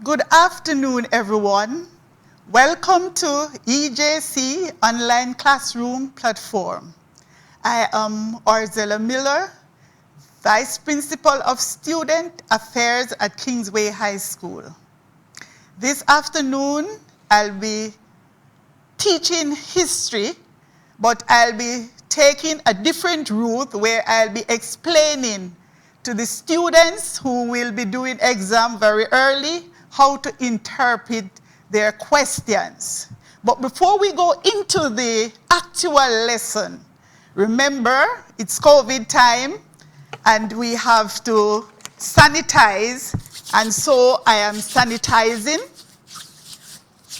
Good afternoon, everyone. Welcome to EJC Online Classroom Platform. I am Orzella Miller, Vice Principal of Student Affairs at Kingsway High School. This afternoon, I'll be teaching history, but I'll be taking a different route where I'll be explaining to the students who will be doing exam very early how to interpret their questions. But before we go into the actual lesson, remember it's COVID time and we have to sanitize, and so I am sanitizing.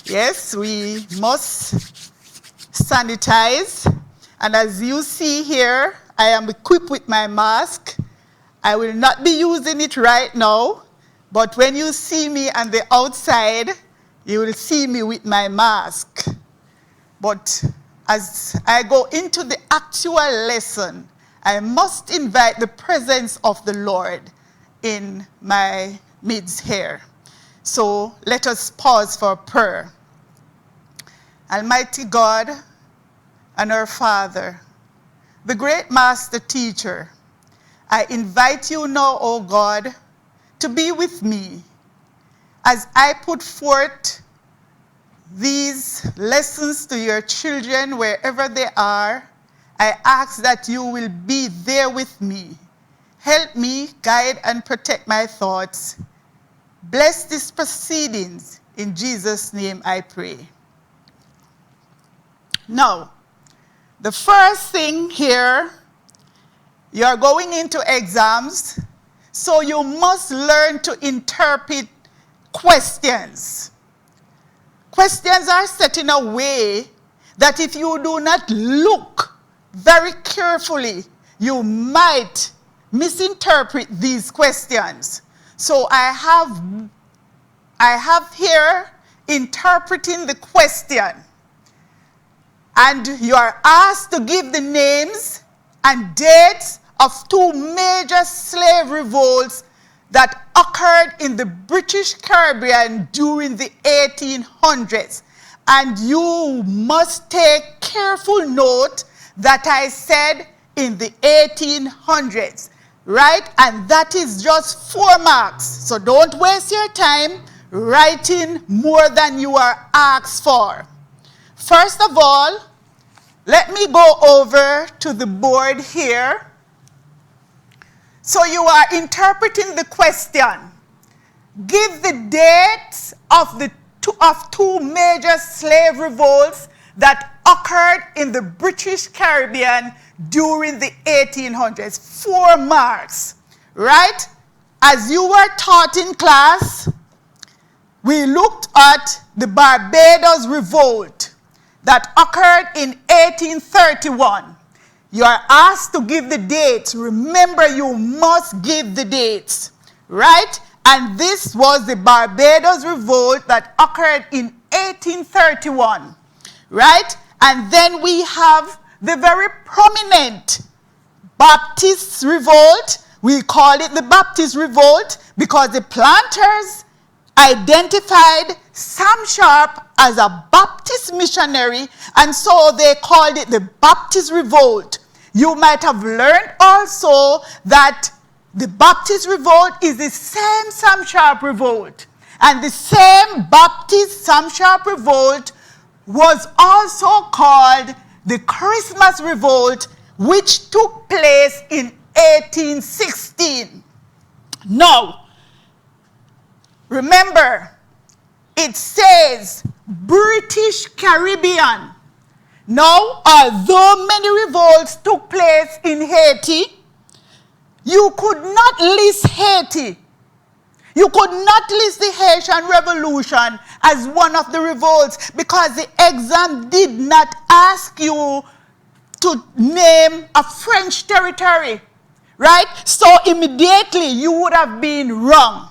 Yes, we must sanitize. And as you see here, I am equipped with my mask. I will not be using it right now, but when you see me on the outside, you will see me with my mask. But as I go into the actual lesson, I must invite the presence of the Lord in my midst here. So let us pause for prayer. Almighty God and our Father, the great Master Teacher, I invite you now, O God, to be with me as I put forth these lessons to your children wherever they are. I ask that you will be there with me. Help me, guide and protect my thoughts. Bless these proceedings. In Jesus' name I pray. Now, the first thing here, you're going into exams, so you must learn to interpret questions. Questions are set in a way that if you do not look very carefully, you might misinterpret these questions. So I have here interpreting the question. And you are asked to give the names and dates of two major slave revolts that occurred in the British Caribbean during the 1800s. And you must take careful note that I said in the 1800s, right? And that is just 4 marks. So don't waste your time writing more than you are asked for. First of all, let me go over to the board here. So you are interpreting the question. Give the dates of two major slave revolts that occurred in the British Caribbean during the 1800s. 4 marks, right? As you were taught in class, we looked at the Barbados Revolt that occurred in 1831. You are asked to give the dates. Remember, you must give the dates, right? And this was the Barbados Revolt that occurred in 1831, right? And then we have the very prominent Baptist Revolt. We call it the Baptist Revolt because the planters identified Sam Sharp as a Baptist missionary, and so they called it the Baptist Revolt. You might have learned also that the Baptist Revolt is the same Sam Sharp Revolt. And the same Baptist Sam Sharp Revolt was also called the Christmas Revolt, which took place in 1816. Now, remember, it says British Caribbean. Now, although many revolts took place in Haiti, you could not list Haiti. You could not list the Haitian Revolution as one of the revolts because the exam did not ask you to name a French territory, right? So immediately you would have been wrong,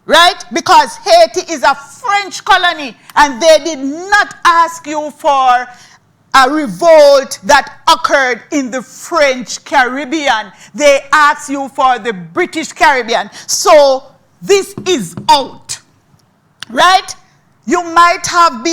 right? Because Haiti is a French colony and they did not ask you for a revolt that occurred in the French Caribbean. They asked you for the British Caribbean. So this is out. right? You might have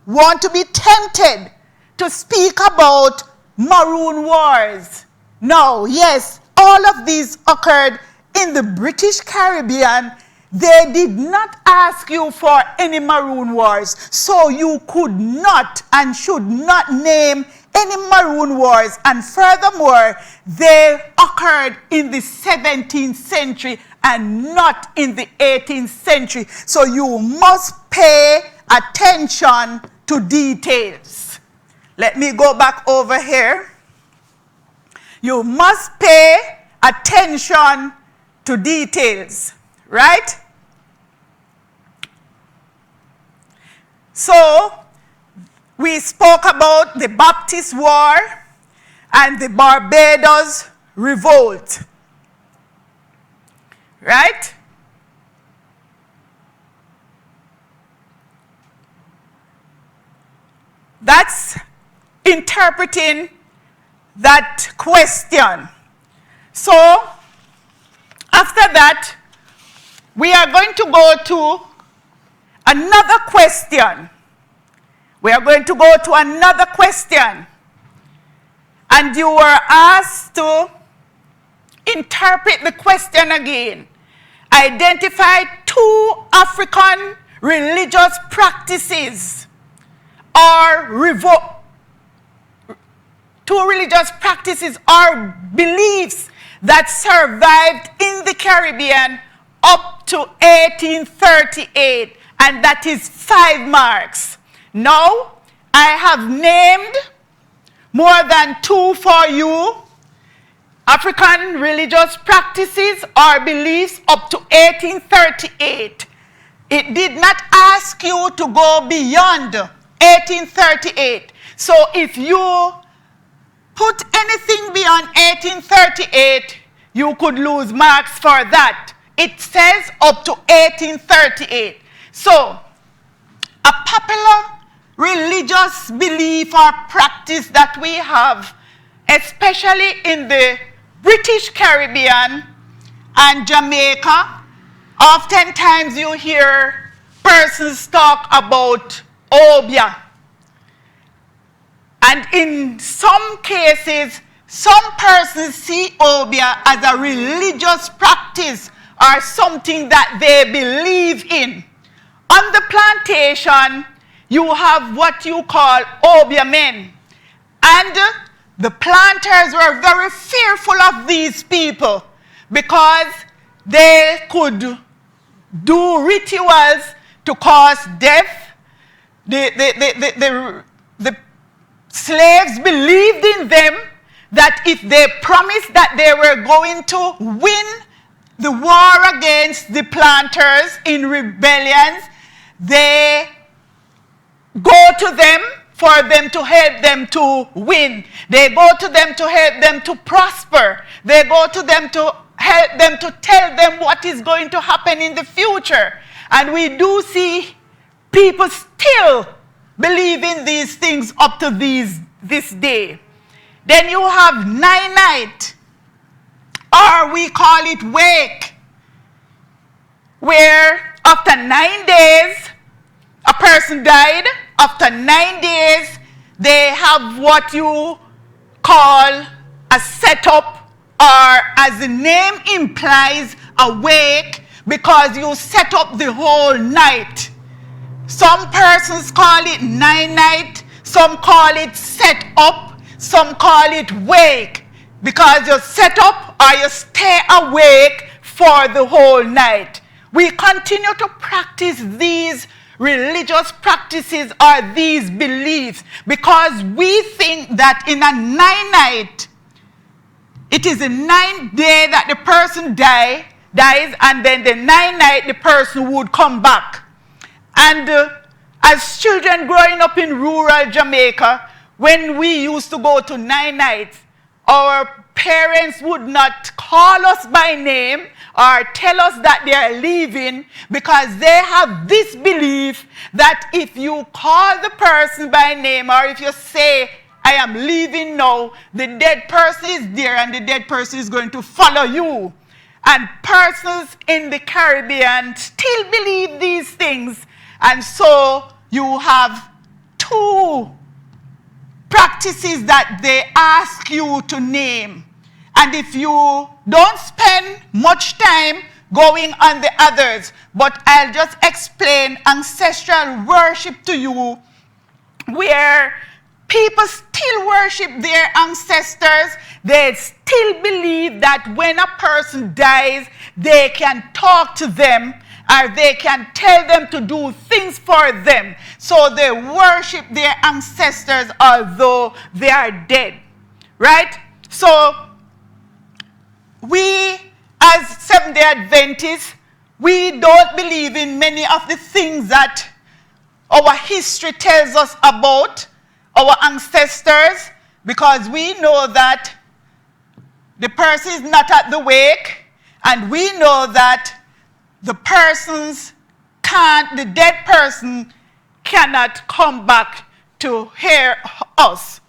want to be tempted to speak about Maroon Wars. No, yes, all of these occurred in the British Caribbean. They did not ask you for any Maroon Wars, so you could not and should not name any Maroon Wars. And furthermore, they occurred in the 17th century and not in the 18th century. So you must pay attention to details. Let me go back over here. You must pay attention to details, right? So, we spoke about the Baptist War and the Barbados Revolt, right? That's interpreting that question. So, after that, we are going to go to another question. We are going to go to another question. And you were asked to interpret the question again. Identify two African religious practices or two religious practices or beliefs that survived in the Caribbean up to 1838, and that is 5 marks. Now, I have named more than 2 for you, African religious practices or beliefs up to 1838. It did not ask you to go beyond 1838. So if you put anything beyond 1838, you could lose marks for that. It says up to 1838. So, a popular religious belief or practice that we have, especially in the British Caribbean and Jamaica, oftentimes you hear persons talk about obia. And in some cases, some persons see obia as a religious practice or something that they believe in. On the plantation, you have what you call obia men. And the planters were very fearful of these people because they could do rituals to cause death. The slaves believed in them that if they promised that they were going to win the war against the planters in rebellions, they go to them for them to help them to win. They go to them to help them to prosper. They go to them to help them to tell them what is going to happen in the future. And we do see people still believing these things up to this day. Then you have night, or we call it wake, where after 9 days, a person died. After 9 days, they have what you call a setup, or as the name implies, a wake, because you set up the whole night. Some persons call it night, some call it set up, some call it wake, because you set up or you stay awake for the whole night. We continue to practice these religious practices or these beliefs because we think that in a night, it is the 9th day that the person dies, and then the night the person would come back. And as children growing up in rural Jamaica, when we used to go to nights, our parents would not call us by name or tell us that they are leaving because they have this belief that if you call the person by name or if you say, I am leaving now, the dead person is there and the dead person is going to follow you. And persons in the Caribbean still believe these things. And so you have two practices that they ask you to name. And if you don't spend much time going on the others, but I'll just explain ancestral worship to you, where people still worship their ancestors. They still believe that when a person dies, they can talk to them or they can tell them to do things for them. So they worship their ancestors although they are dead, right? So we, as Seventh-day Adventists, we don't believe in many of the things that our history tells us about our ancestors, because we know that the person is not at the wake, and we know that the dead person cannot come back to hear us.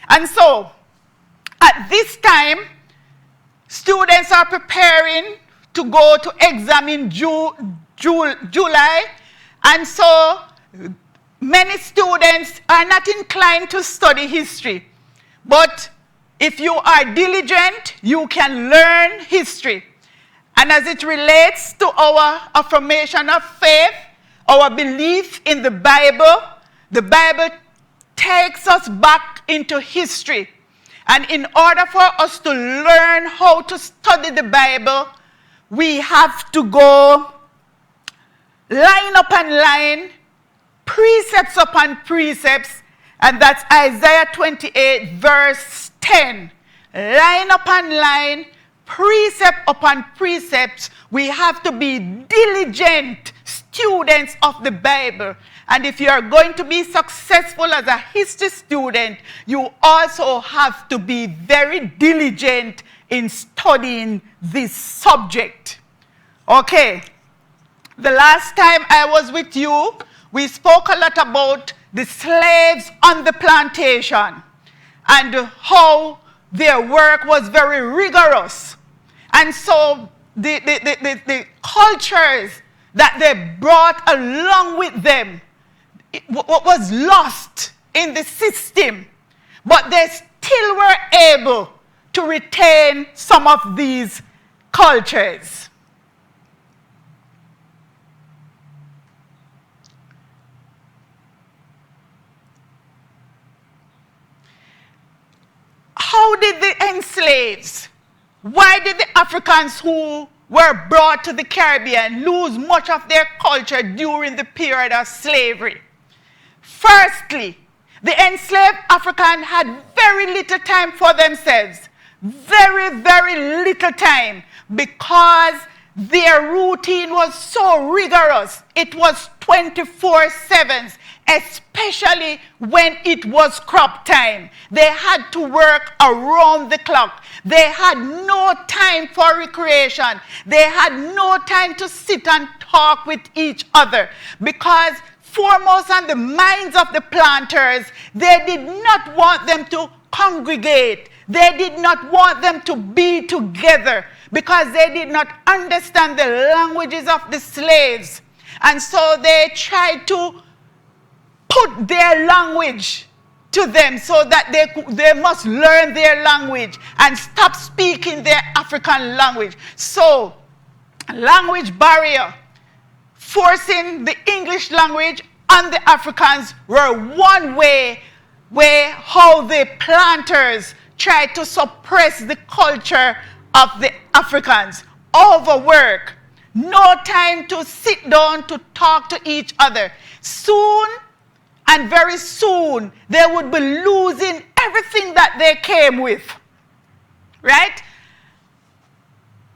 And so, at this time, students are preparing to go to exam in July, and so many students are not inclined to study history. But if you are diligent, you can learn history. And as it relates to our affirmation of faith, our belief in the Bible takes us back into history. And in order for us to learn how to study the Bible, we have to go line upon line, precepts upon precepts, and that's Isaiah 28, verse 10. Line upon line, precept upon precept, we have to be diligent students of the Bible. And if you are going to be successful as a history student, you also have to be very diligent in studying this subject. Okay, the last time I was with you, we spoke a lot about the slaves on the plantation and how their work was very rigorous. And so the cultures that they brought along with them was lost in the system, but they still were able to retain some of these cultures. How did the enslaves, why did the Africans who were brought to the Caribbean lose much of their culture during the period of slavery? Firstly, the enslaved African had very little time for themselves. Very, very little time, because their routine was so rigorous. It was 24/7, especially when it was crop time. They had to work around the clock. They had no time for recreation. They had no time to sit and talk with each other, because foremost on the minds of the planters, they did not want them to congregate. They did not want them to be together, because they did not understand the languages of the slaves. And so they tried to put their language to them so that they must learn their language and stop speaking their African language. So, language barrier, forcing the English language on the Africans were one way how the planters tried to suppress the culture of the Africans. Overwork, no time to sit down to talk to each other. Soon, and very soon, they would be losing everything that they came with, right?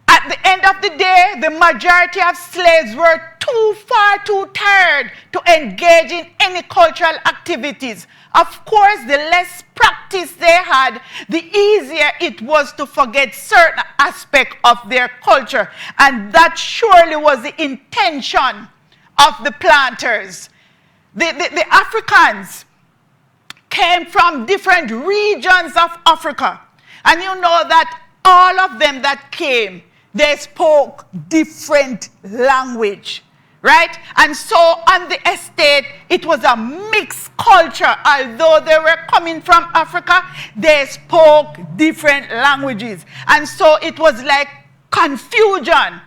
At the end of the day, the majority of slaves were too tired to engage in any cultural activities. Of course, the less practice they had, the easier it was to forget certain aspects of their culture. And that surely was the intention of the planters. The Africans came from different regions of Africa. And you know that all of them that came, they spoke different language. right? And so on the estate, it was a mixed culture. Although they were coming from Africa, they spoke different languages. And so it was like confusion.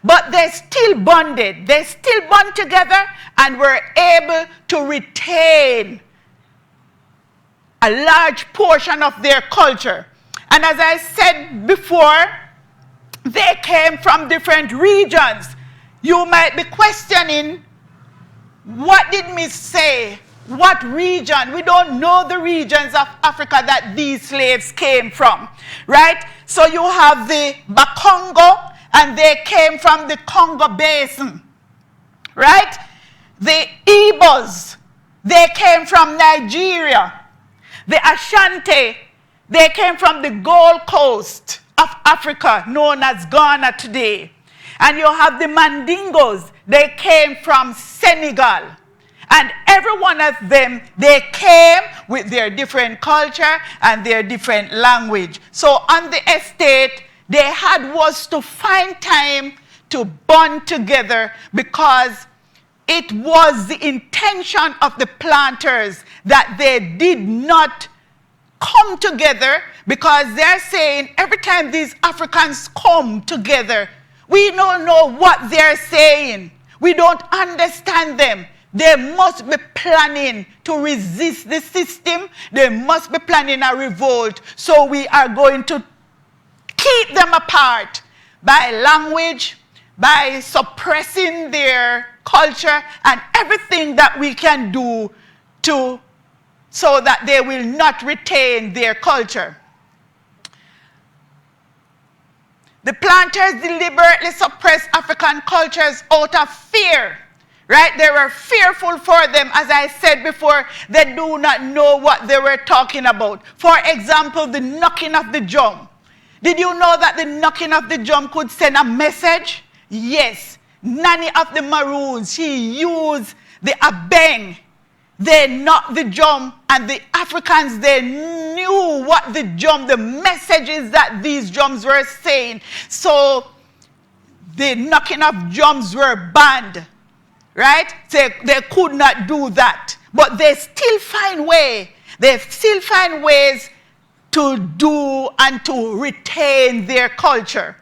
But they still bonded. They still bond together and were able to retain a large portion of their culture. And as I said before, they came from different regions. You might be questioning, what did me say? What region? We don't know the regions of Africa that these slaves came from, right? So you have the Bakongo, and they came from the Congo Basin, right? The Igbos, they came from Nigeria. The Ashanti, they came from the Gold Coast of Africa, known as Ghana today. And you have the Mandingos, they came from Senegal. And every one of them, they came with their different culture and their different language. So on the estate, they had was to find time to bond together, because it was the intention of the planters that they did not come together, because they're saying every time these Africans come together, we don't know what they're saying. We don't understand them. They must be planning to resist the system. They must be planning a revolt. So we are going to keep them apart by language, by suppressing their culture, and everything that we can do so that they will not retain their culture. The planters deliberately suppressed African cultures out of fear, right? They were fearful for them. As I said before, they do not know what they were talking about. For example, the knocking of the drum. Did you know that the knocking of the drum could send a message? Yes. Nanny of the Maroons, she used the abeng. They knocked the drum, and the Africans, they knew what the drum, the messages that these drums were saying. So the knocking of drums were banned, right? They could not do that. But they still find ways to do and to retain their culture.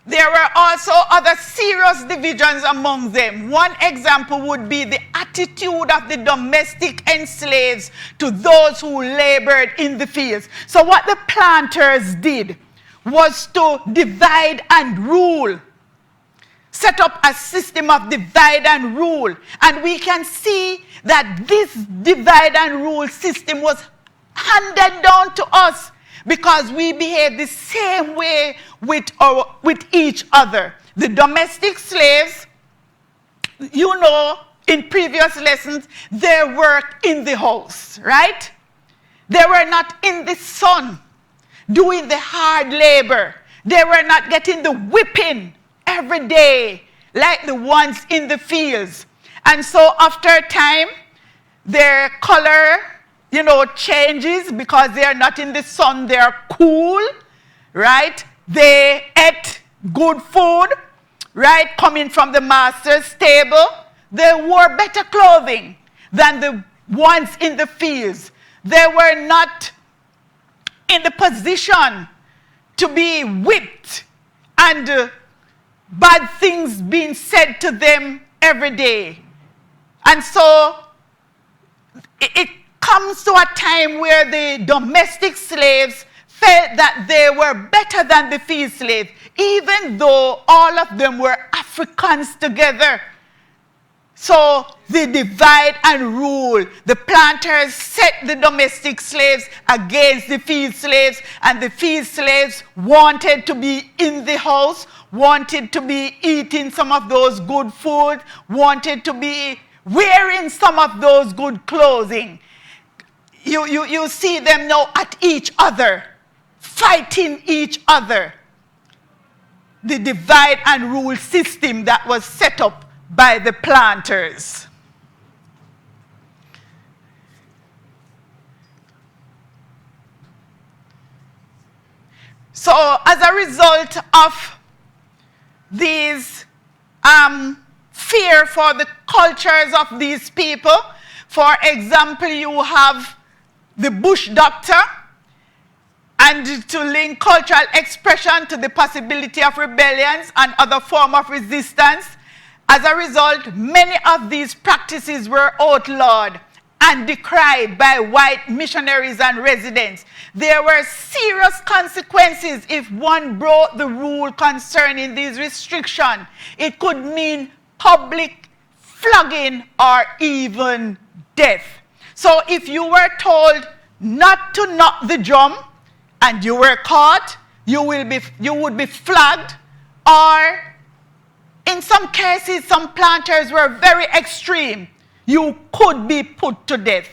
There were also other serious divisions among them. One example would be the attitude of the domestic enslaved to those who labored in the fields. So what the planters did was to divide and rule, set up a system of divide and rule. And we can see that this divide and rule system was handed down to us, because we behave the same way with each other. The domestic slaves, you know, in previous lessons, they worked in the house, right? They were not in the sun doing the hard labor. They were not getting the whipping every day like the ones in the fields. And so after a time, their color, changes, because they are not in the sun, they are cool, right? They ate good food, right? Coming from the master's table. They wore better clothing than the ones in the fields. They were not in the position to be whipped and bad things being said to them every day. And so it comes to a time where the domestic slaves felt that they were better than the field slaves, even though all of them were Africans together. So the divide and rule, the planters set the domestic slaves against the field slaves, and the field slaves wanted to be in the house, wanted to be eating some of those good food, wanted to be wearing some of those good clothing. You see them now at each other, fighting each other. The divide and rule system that was set up by the planters. So as a result of these fear for the cultures of these people. For example, you have the bush doctor, and to link cultural expression to the possibility of rebellions and other forms of resistance. As a result, many of these practices were outlawed and decried by white missionaries and residents. There were serious consequences if one broke the rule concerning these restrictions. It could mean public flogging or even death. So if you were told not to knock the drum and you were caught, you would be flogged, or in some cases, some planters were very extreme. You could be put to death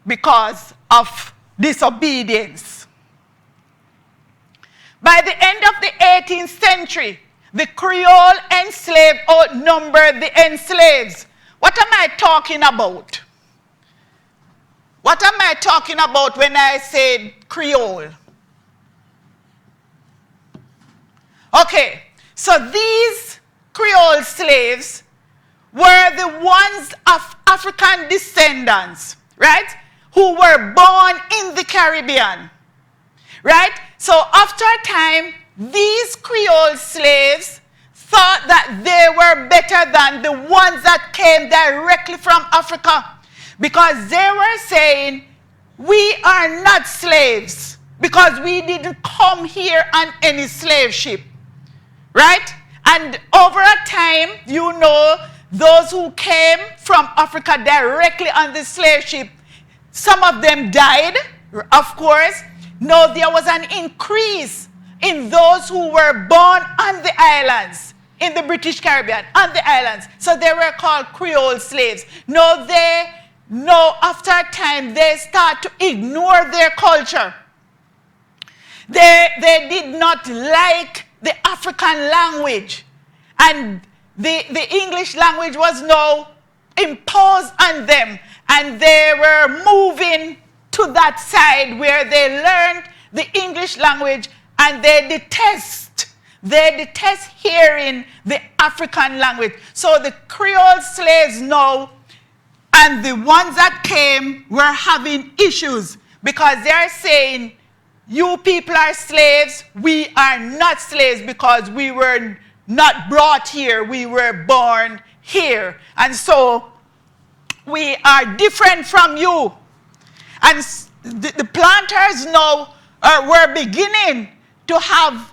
because of disobedience. By the end of the 18th century, the Creole enslaved outnumbered the enslaved. What am I talking about? What am I talking about when I said Creole? Okay, so these Creole slaves were the ones of African descendants, right, who were born in the Caribbean, right? So after a time, these Creole slaves thought that they were better than the ones that came directly from Africa, because they were saying, we are not slaves because we didn't come here on any slave ship, right? And over a time, you know, those who came from Africa directly on the slave ship, some of them died, of course. No, there was an increase in those who were born on the islands, in the British Caribbean, on the islands. So they were called Creole slaves. No, after a time, they start to ignore their culture. They did not like the African language. And the English language was now imposed on them. And they were moving to that side where they learned the English language, and they detest hearing the African language. So the Creole slaves now, and the ones that came, were having issues because they're saying, you people are slaves, we are not slaves because we were not brought here, we were born here. And so we are different from you. And the planters now were beginning to have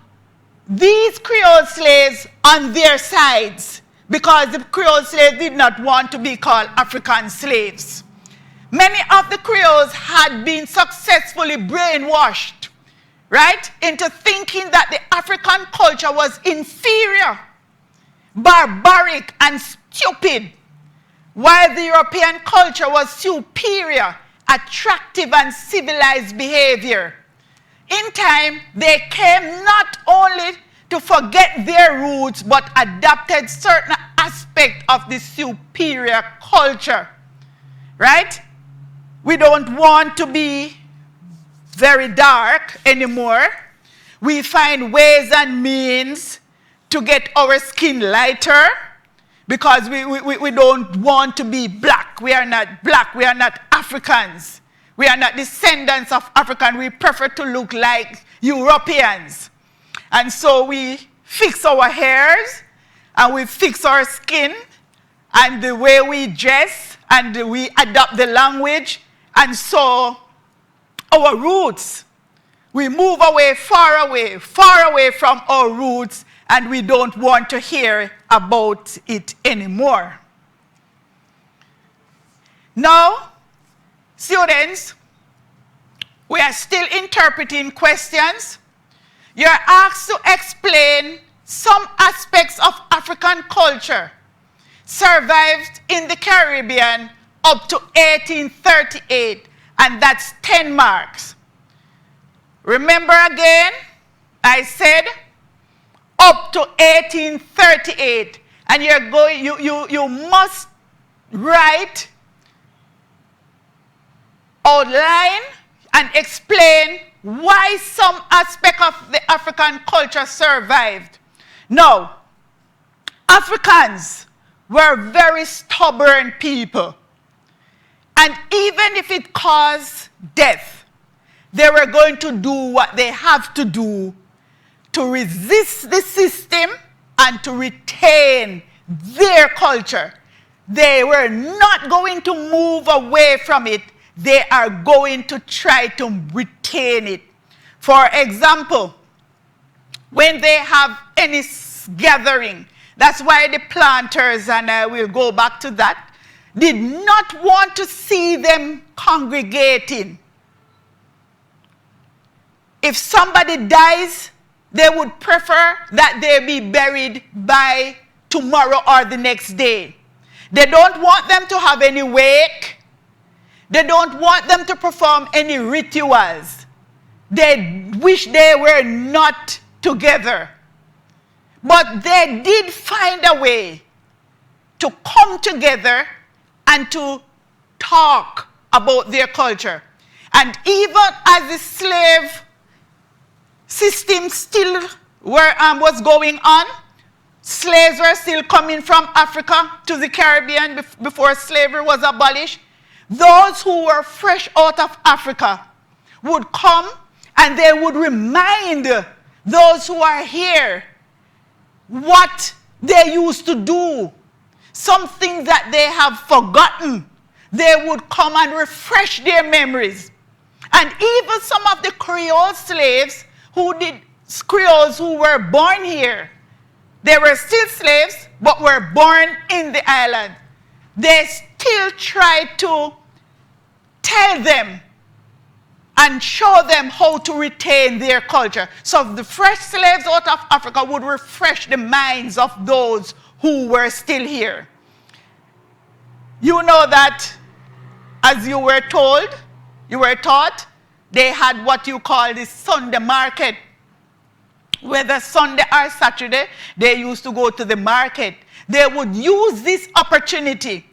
these Creole slaves on their sides, because the Creole slaves did not want to be called African slaves. Many of the Creoles had been successfully brainwashed, right, into thinking that the African culture was inferior, barbaric, and stupid, while the European culture was superior, attractive, and civilized behavior. In time, they came not only to forget their roots, but adopted certain aspects of the superior culture, right? We don't want to be very dark anymore. We find ways and means to get our skin lighter because we don't want to be black. We are not black. We are not Africans. We are not descendants of Africans. We prefer to look like Europeans. And so we fix our hairs, and we fix our skin, and the way we dress, and we adopt the language. And so our roots, we move away, far away from our roots, and we don't want to hear about it anymore. Now, students, we are still interpreting questions. You're asked to explain some aspects of African culture survived in the Caribbean up to 1838, and that's 10 marks. Remember again, I said up to 1838, and you must write, outline, and explain why some aspect of the African culture survived. Now, Africans were very stubborn people. And even if it caused death, they were going to do what they have to do to resist the system and to retain their culture. They were not going to move away from it. They are going to try to retain it. For example, when they have any gathering, that's why the planters, and I will go back to that, did not want to see them congregating. If somebody dies, they would prefer that they be buried by tomorrow or the next day. They don't want them to have any wake. They don't want them to perform any rituals. They wish they were not together. But they did find a way to come together and to talk about their culture. And even as the slave system still was going on, slaves were still coming from Africa to the Caribbean before slavery was abolished. Those who were fresh out of Africa would come and they would remind those who are here what they used to do, something that they have forgotten. They would come and refresh their memories. And even some of the Creole slaves Creoles who were born here, they were still slaves, but were born in the island. They still tried to tell them and show them how to retain their culture. So the fresh slaves out of Africa would refresh the minds of those who were still here. You know that, as you were taught, they had what you call the Sunday market. Whether Sunday or Saturday, they used to go to the market. They would use this opportunity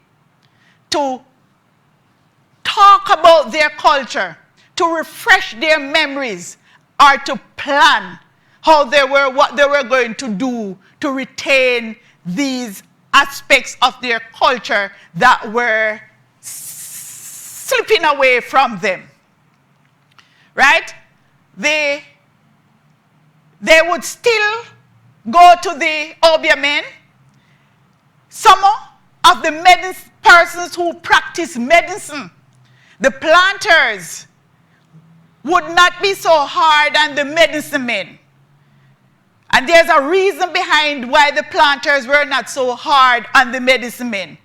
to talk about their culture, to refresh their memories, or to plan what they were going to do to retain these aspects of their culture that were slipping away from them. Right? They would still go to the Obeah. Some of the persons who practice medicine, the planters, would not be so hard on the medicine men. And there's a reason behind why the planters were not so hard on the medicine men.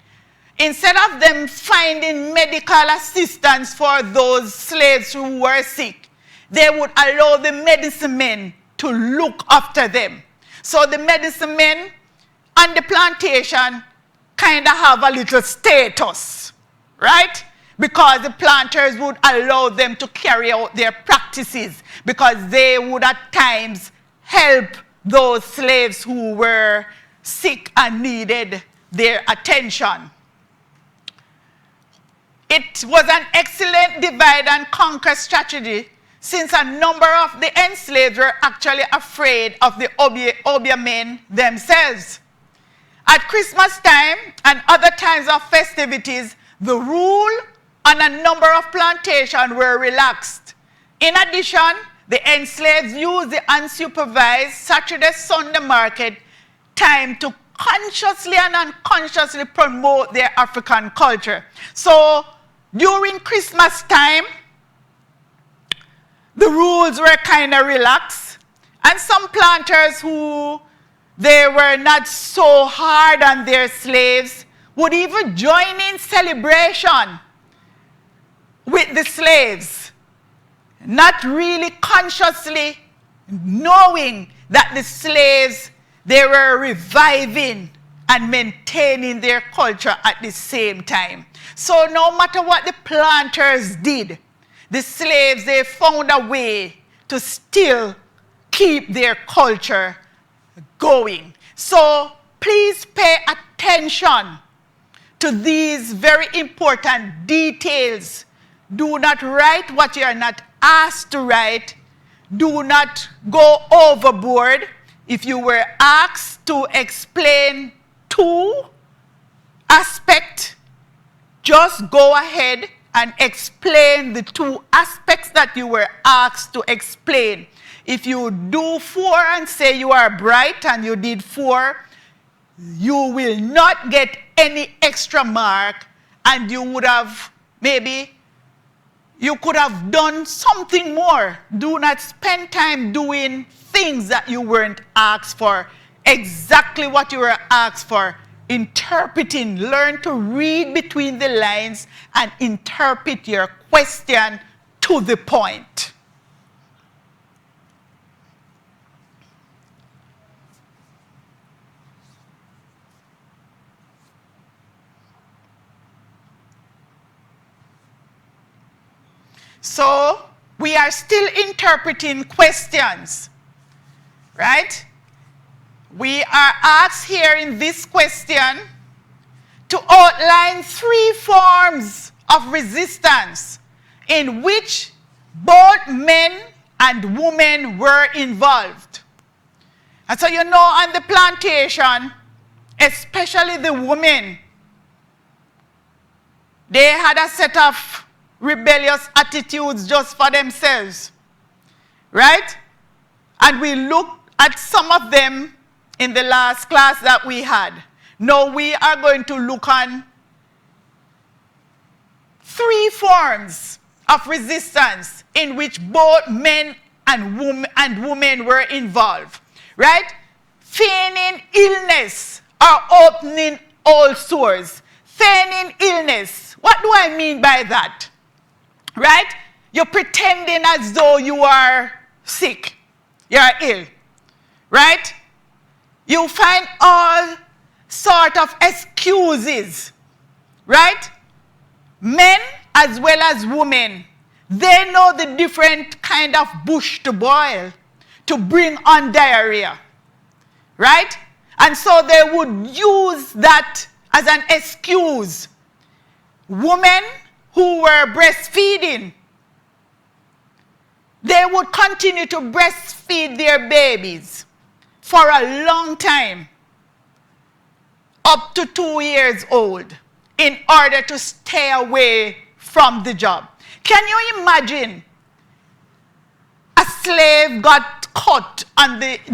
Instead of them finding medical assistance for those slaves who were sick, they would allow the medicine men to look after them. So the medicine men on the plantation kind of have a little status, right? Because the planters would allow them to carry out their practices, because they would at times help those slaves who were sick and needed their attention. It was an excellent divide and conquer strategy, since a number of the enslaved were actually afraid of the Obeah men themselves. At Christmas time and other times of festivities, the rule on a number of plantations were relaxed. In addition, the enslaved used the unsupervised Saturday-Sunday market time to consciously and unconsciously promote their African culture. So during Christmas time, the rules were kind of relaxed, and some planters who they were not so hard on their slaves would even join in celebration with the slaves, not really consciously knowing that the slaves, they were reviving and maintaining their culture at the same time. So no matter what the planters did, the slaves, they found a way to still keep their culture going. So please pay attention to these very important details. Do not write what you are not asked to write. Do not go overboard. If you were asked to explain two aspects, just go ahead and explain the two aspects that you were asked to explain. If you do 4 and say you are bright and you did 4, you will not get any extra mark, and you would have, maybe, you could have done something more. Do not spend time doing things that you weren't asked for. Exactly what you were asked for. Interpreting. Learn to read between the lines and interpret your question to the point. So, we are still interpreting questions, right? We are asked here in this question to outline 3 forms of resistance in which both men and women were involved. And so you know, on the plantation, especially the women, they had a set of rebellious attitudes just for themselves, right? And we looked at some of them in the last class that we had. Now we are going to look on 3 forms of resistance in which both men and women were involved, right? Feigning illness or opening old sores. Feigning illness. What do I mean by that? Right? You're pretending as though you are sick. You're ill. Right? You find all sort of excuses. Right? Men as well as women, they know the different kind of bush to boil to bring on diarrhea. Right? And so they would use that as an excuse. Women who were breastfeeding, they would continue to breastfeed their babies for a long time, up to 2 years old, in order to stay away from the job. Can you imagine a slave got caught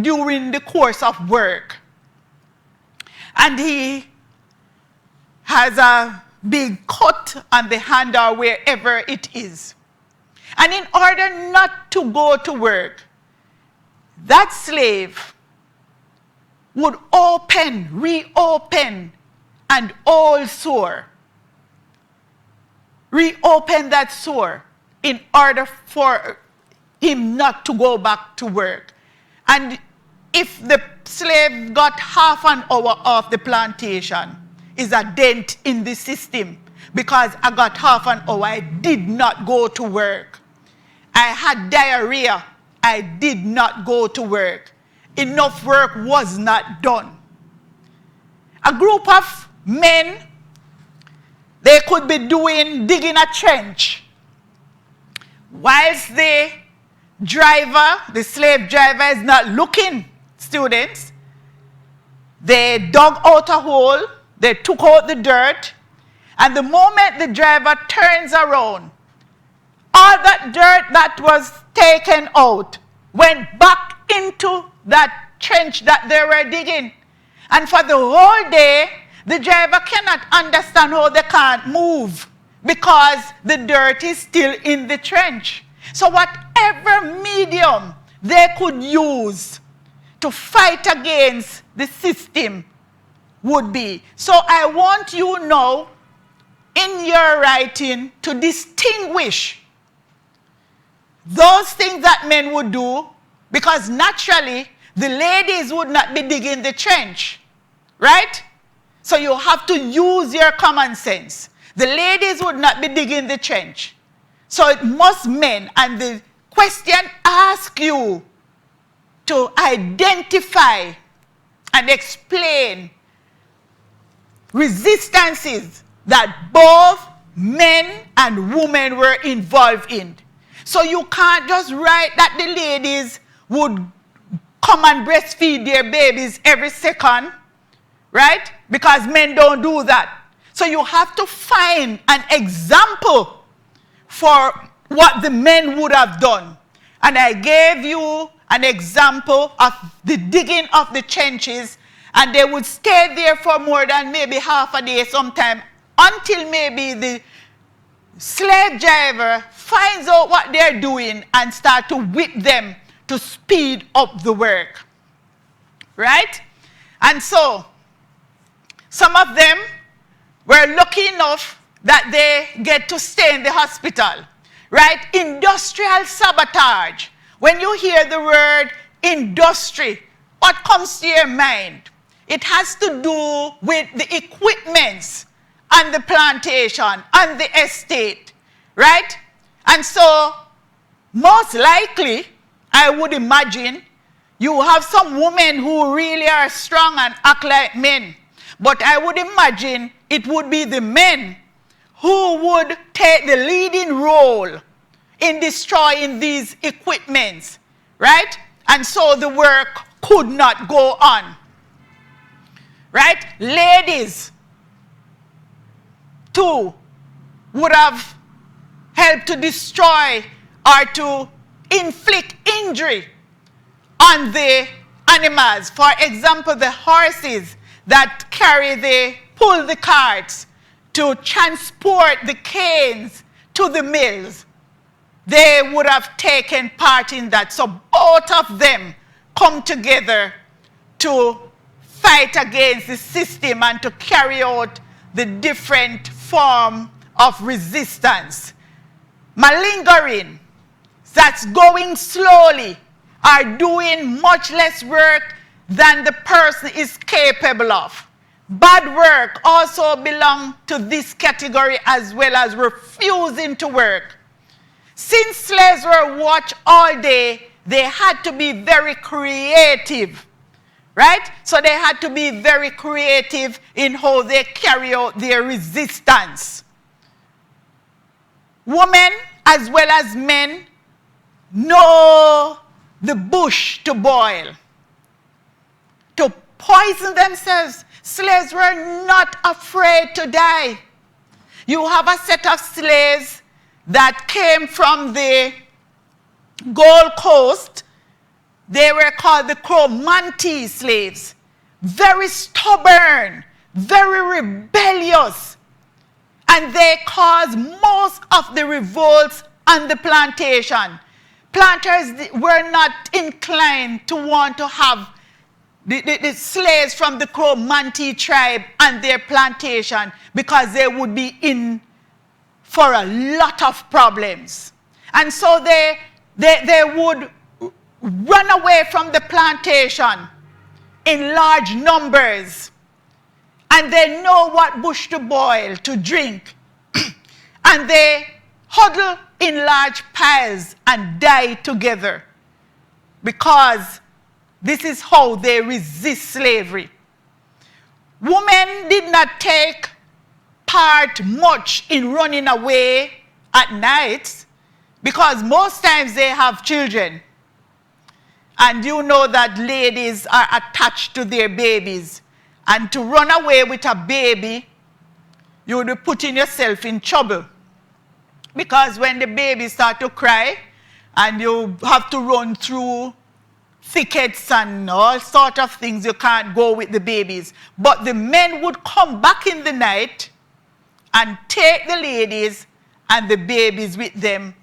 during the course of work, and he has a big cut on the hand or wherever it is. And in order not to go to work, that slave would reopen an old sore. Reopen that sore in order for him not to go back to work. And if the slave got half an hour off the plantation, is a dent in the system, because I got half an hour, I did not go to work. I had diarrhea, I did not go to work. Enough work was not done. A group of men, they could be digging a trench, whilst the driver, the slave driver, is not looking, students. They dug out a hole, they took out the dirt, and the moment the driver turns around, all that dirt that was taken out went back into that trench that they were digging. And for the whole day, the driver cannot understand how they can't move, because the dirt is still in the trench. So whatever medium they could use to fight against the system would be. So I want you now, in your writing, to distinguish those things that men would do, because naturally the ladies would not be digging the trench, right? So you have to use your common sense. The ladies would not be digging the trench. So it must men, and the question asks you to identify and explain resistances that both men and women were involved in. So you can't just write that the ladies would come and breastfeed their babies every second, right? Because men don't do that. So you have to find an example for what the men would have done. And I gave you an example of the digging of the trenches, and they would stay there for more than maybe half a day sometime, until maybe the slave driver finds out what they're doing and start to whip them to speed up the work. Right? And so, some of them were lucky enough that they get to stay in the hospital. Right? Industrial sabotage. When you hear the word industry, what comes to your mind? It has to do with the equipments on the plantation, on the estate, right? And so, most likely, I would imagine, you have some women who really are strong and act like men. But I would imagine it would be the men who would take the leading role in destroying these equipments, right? And so the work could not go on, right? Ladies, too, would have helped to destroy or to inflict injury on the animals. For example, the horses that pull the carts to transport the canes to the mills. They would have taken part in that. So both of them come together to fight against the system and to carry out the different form of resistance. Malingering, that's going slowly, are doing much less work than the person is capable of. Bad work also belong to this category, as well as refusing to work. Since slaves were watched all day, they had to be very creative, right? So they had to be very creative in how they carry out their resistance. Women, as well as men, know the bush to boil, to poison themselves. Slaves were not afraid to die. You have a set of slaves that came from the Gold Coast. They were called the Monte Slaves. Very stubborn, very rebellious. And they caused most of the revolts on the plantation. Planters were not inclined to want to have the slaves from the Monte tribe on their plantation, because they would be in for a lot of problems. And so they would run away from the plantation in large numbers. And they know what bush to boil, to drink. And they huddle in large piles and die together, because this is how they resist slavery. Women did not take part much in running away at night, because most times they have children. And you know that ladies are attached to their babies. And to run away with a baby, you would be putting yourself in trouble. Because when the baby starts to cry, and you have to run through thickets and all sort of things, you can't go with the babies. But the men would come back in the night and take the ladies and the babies with them,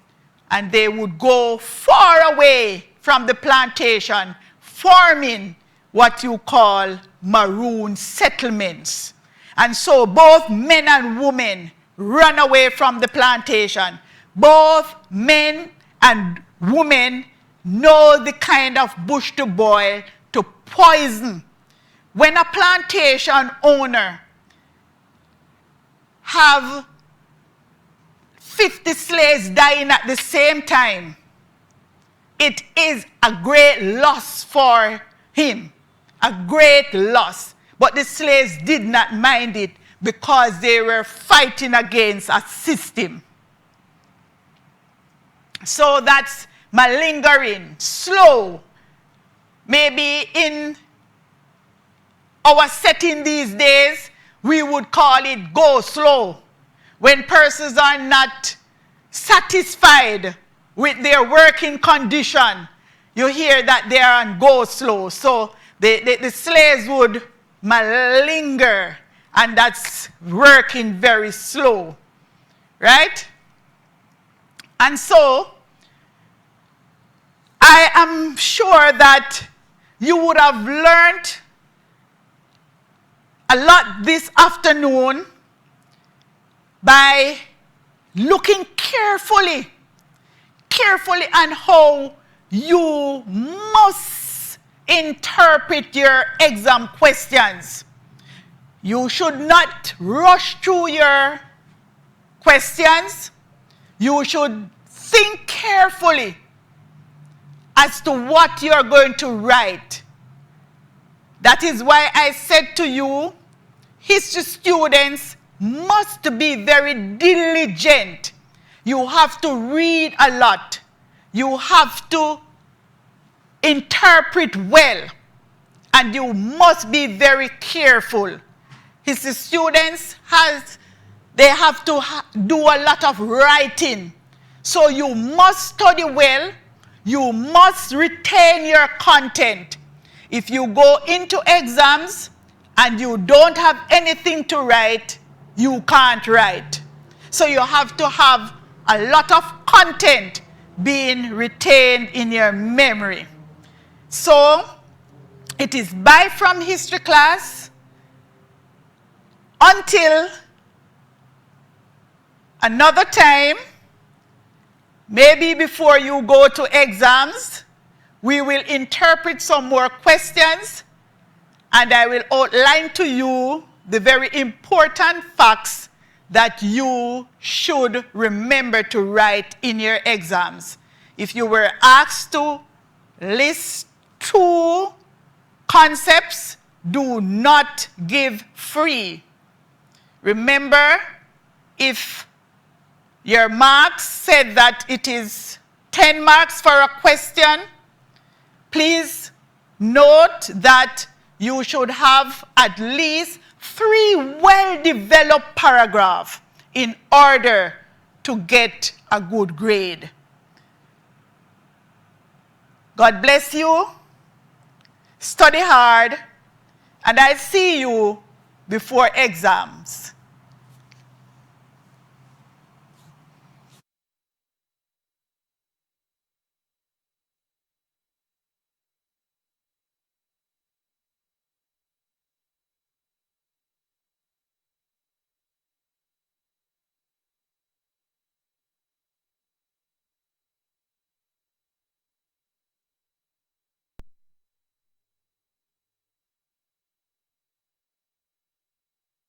and they would go far away from the plantation, forming what you call maroon settlements. And so both men and women run away from the plantation. Both men and women know the kind of bush to boil, to poison. When a plantation owner have 50 slaves dying at the same time, it is a great loss for him, a great loss. But the slaves did not mind it, because they were fighting against a system. So that's malingering, slow, maybe in our setting these days, we would call it go slow. When persons are not satisfied with their working condition, you hear that they are on go slow. So the slaves would malinger, and that's working very slow, right? And so I am sure that you would have learned a lot this afternoon by looking carefully on how you must interpret your exam questions. You should not rush through your questions. You should think carefully as to what you're going to write. That is why I said to you, history students must be very diligent. You have to read a lot. You have to interpret well. And you must be very careful. History students have to do a lot of writing. So you must study well. You must retain your content. If you go into exams and you don't have anything to write, you can't write. So you have to have a lot of content being retained in your memory. So it is bye from history class until another time. Maybe before you go to exams, we will interpret some more questions, and I will outline to you the very important facts that you should remember to write in your exams. If you were asked to list 2 concepts, do not give free. Remember, if your marks said that it is 10 marks for a question, please note that you should have at least 3 well-developed paragraphs in order to get a good grade. God bless you. Study hard, and I'll see you before exams.